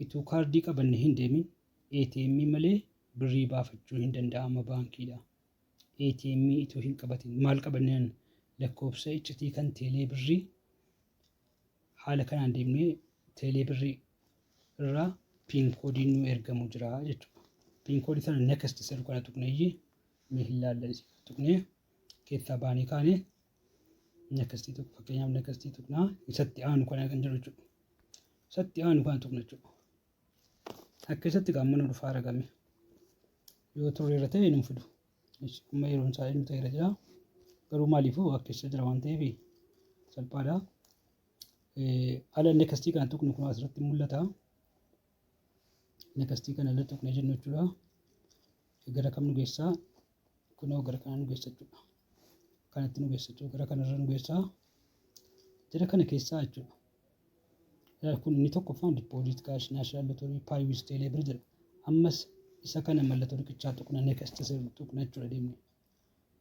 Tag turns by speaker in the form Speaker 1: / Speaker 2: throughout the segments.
Speaker 1: ituu kaardii qabanne hin deemin ATM malee birrii baafachuu hin danda'ama baankiidha. ATM ituu hin qabatin maal qabanneen lakkoofsa iccitii kan teelee birrii haala kanaan deemnee teelee birrii irraa piin koodiin nu ergamu jira jechuudha. Piin koodii sana next isa kana tuqneeyyi mee hin laallan tuqnee keessaa baanii kaane next tuq fakkeenyaaf next tuqnaa isatti aanu kana kan jiru jechuudha. Isatti aanu kana tuqna jechuudha. Akka isatti gaammanuu dhufaa argame yoo turreera ta'e nu fidu. Amma yeroon isaa inni ta'eera jira. Garuu maaliifuu akka isa jira waan ta'eef salphaadha. Ala next kana tuqnu kun asirratti mul'ata. Next kana irra tuqnee jennu jechuudha. Gara kam nu geessaa? Kunoo gara kana nu geessa jechuudha. Kanatti nu geessa jechuudha. Gara kanarra nu geessaa. Jara kana keessaa jechuudha. Kun inni tokkoffaan deposit cash national lottery pay with telee birrii jedha. Ammas isa kana mallattoo riqichaa tuqna next isa tuqna jechuudha deemnee.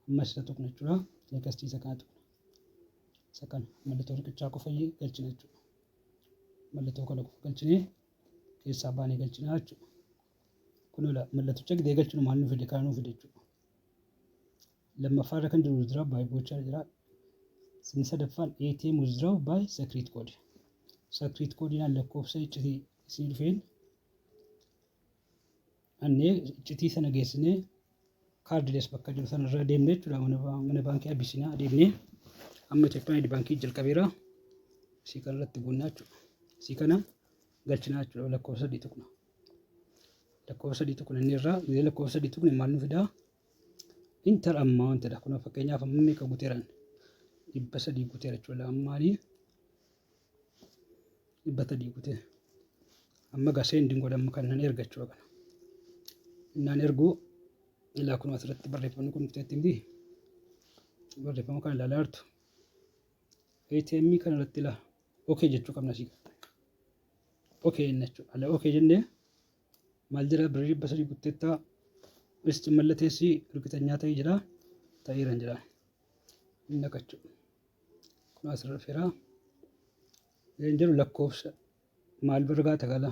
Speaker 1: Ammas isa tuqna jechuudha. Next isa kana tuqna. Isa kana mallattoo riqichaa qofa galchina jechuudha. Mallattoo kana qofa galchinee keessaa baanee galchinaa jechuudha. Kun mallatticha gidee galchinu maal nu fide kana nu fide jechuudha. Lammaffaarra kan jiru withdraw by voucher jira. Inni sadaffaan ATM withdraw by secret code. Secret code naan lakkoofsa iccitii isii dhufeen annee iccitii sana geessinee kaardilees bakka jiru sanarra deemnee jechuudha. Mana baankii Abisiinaa deemnee amma Itoophiyaan baankii jalqabeera. Isii kanarratti guunnaa jechuudha. Isii kana galchinaa jechuudha. Lakkoofsa sadii tuqna. Lakkoofsa sadii tuqna inni irraa lakkoofsa sadii tuqne maal nu fidaa? Inter amount dha. Kun fakkeenyaaf amma meeqa guuteeran? 300 guuteera jechuudha. Ammaanii 300 guutee. Amma gasee hin godhamu kan nan erga jechuudha kana. Innaan erguu ilaa kun asirratti barreeffamni kun nutti himti. Barreeffama kana ilaalaa jirtu. ATM kana irratti ilaa okay jechuu qabna sii. Okay jechuudha. Ala okay jennee maal jira birrii 300 guuteettaa Westi mallateessi hirkitannyaa ta'ee jira. Ta'eeran jira. Inni qachu. Kun asirra feeraa. Jiru lakkoofsa maal bargaa tagala.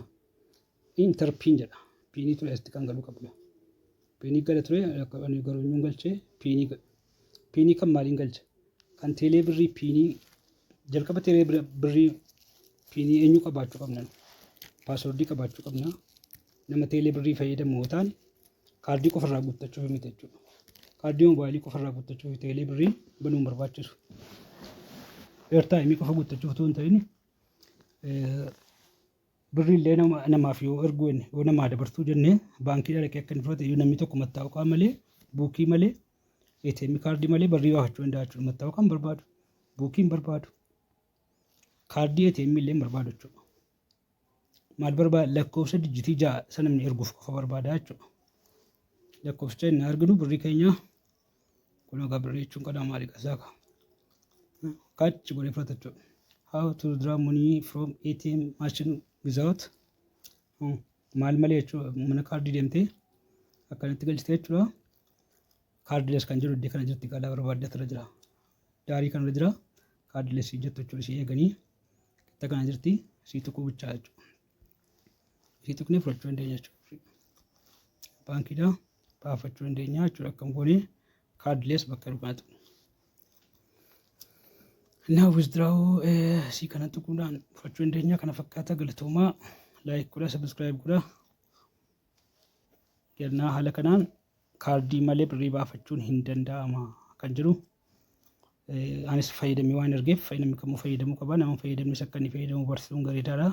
Speaker 1: Interpin jedha. Piinii ture asitti kan galuu qabudha. Piinii gala ture garuu inni galchee piinii kan maaliin galcha? Kan teelee birrii piinii jalqaba teelee birrii piinii eenyu qabaachuu qabna? Paaswordii qabaachuu qabna. Nama teelee birrii fayyadamu yoo ta'an kaardii qofarraa guuttachuuf miti jechuudha. Kaardii moobaayilii qofarraa guuttachuuf teelee birrii banuun barbaachisu. Eertaayimii qofa guuttachuuf osoo hin ta'in birrii illee namaaf yoo erguu yoo namaa dabartuu jennee baankii dhaqee akka inni fudhate yoo namni tokko mattaawqaa malee buukii malee ATM kaardii malee birrii baafachuu danda'a jechuudha. Mattaawqaan barbaadu buukiin barbaadu kaardii ATM illee barbaadu jechuudha. Maal barbaada? Lakkoofsa dijitii 6 sana namni erguuf qofa barbaada jechuudha. Lakkoofsa inni arginu birrii keenya kun egaa birrii jechuun kana maali qasaaka kachi godhee fudhata jechuudha. How to withdraw money from ATM machine without maal malee jechuudha. Mana kaardii deemtee akkanatti galchitee jechuudha. Kaardilees kan jiru iddoo kana jirti qaadaa barbaadde irra jira. Daarii kanarra jira. Kaardilees jettu jechuudha. Ishee eeganii itti kana jirti. Ishee tuquu bichaa jechuudha. Ishee tuqnee fudhachuu dandeenya jechuudha. Baankiidha. Baafachuu dandeenya jechuudha. Akkam goonee kaardilees bakka dhugaa tuqna. Now withdraw si kana tuquudhaan fudhachuu dandeenya. Kana fakkaata galatoomaa like godhaa subscribe godhaa. Jennaa haala kanaan kaardii malee birrii baafachuun hin danda'ama kan jiru. Anis fayyadamee waan argeef namni kamuu fayyadamuu qaba. Nama fayyadamnes akka inni fayyadamu barsiisuun gaariidha.